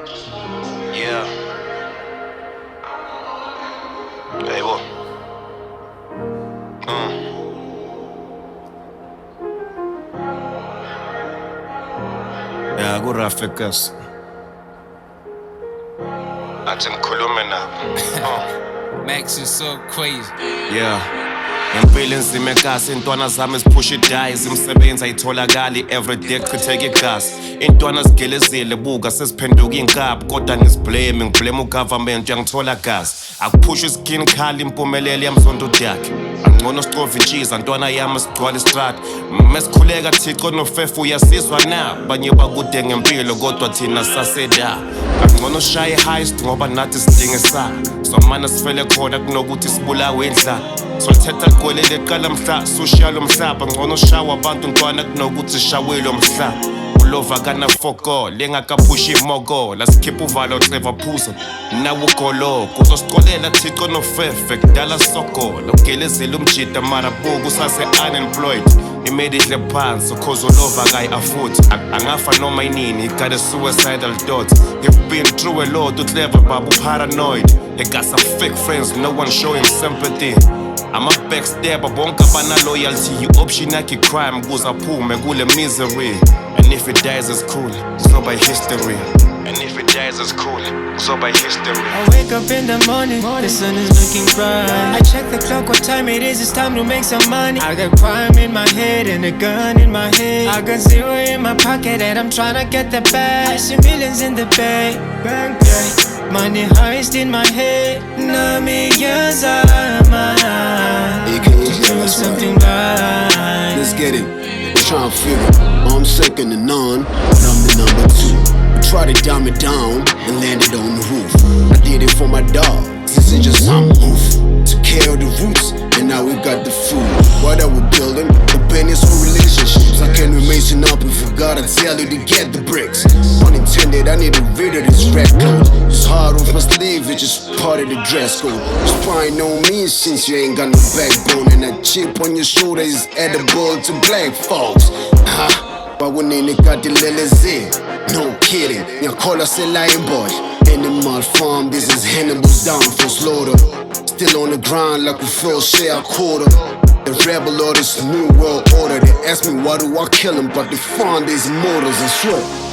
Yeah. Hey, what? Yeah, go Rafikas. Athi ngikhulume nabo. Max is so crazy. Yeah. Impilo enzima ekasi, intwana zami ziphusha idayi, zimsebenzi ayitholakali everyday kuchitheka igazi. Intwana zigelezile buka seziphenduka inkabi, kodwa ngizblame ugovernment uyangithola gazi. Akuphusha iskin khali impumelelo yamzonto yakhe. Angcono sicova intshiza ntwana yami sigcwala istrata. Mesikhuleka Thixo nofefu uyasizwa na. Banye bakude ngempilo kodwa thina saseda. Angcono shaye heist ngoba nathi sidinga isaka. Somana sifele khona kunokuthi sibulawe indlala. Solithetha ligwele leqala mhla sushiyalo mhlaba. Ngcono shawa abantu ntwana kunokuthi shawelwe mhlaba. Ulova kana foko lengakaphushi imogo lasikhipha uvalo clever phuzo nawo ugolo kuzosicolela Thixo nofefe kudala sogola ugelezela umjida marabuku sase unemployed immediately phansi cause ulova kayi-afford angafa noma inini got a suicidal thought you've been through a lot clever babu paranoid they got some fake friends no one showing sympathy I'm a backstabber, bonke bana-loyalty I-option yakhe crime kuze aphume kule misery. And if it dies it's cool, kuzoba history. And if it dies it's cool, kuzoba history. I wake up in the morning, the sun is looking bright. I check the clock, what time it is, it's time to make some money. I got crime in my head and a gun in my head. I got zero in my pocket and I'm tryna get the bag. I see millions in the bank, yeah. Money heist in my head, nami yazama. Do something right. Let's get it. Tryna figure. I'm second to none, and I'm the number two. I tried to dumb it down and landed on the roof. I did it for my dog. This is just some oof. Took care of the roots, and now we got the food. What are we building? The business or relationships. I can't remain up and forgot to tell you to get the bricks. Unintended, I need to rid of this red coat. It's hard off my sleeve, it's just part of the dress code. It's probably no means since you ain't got no backbone. And that chip on your shoulder is edible to black folks. But when they got the LLZ, no kidding, you call us a lion boy. Animal farm, this is Hannibal's down for slaughter. Still on the grind like we feel share a quarter. The rebel or this new world order. They ask me why do I kill them, but they found these mortals, I swear.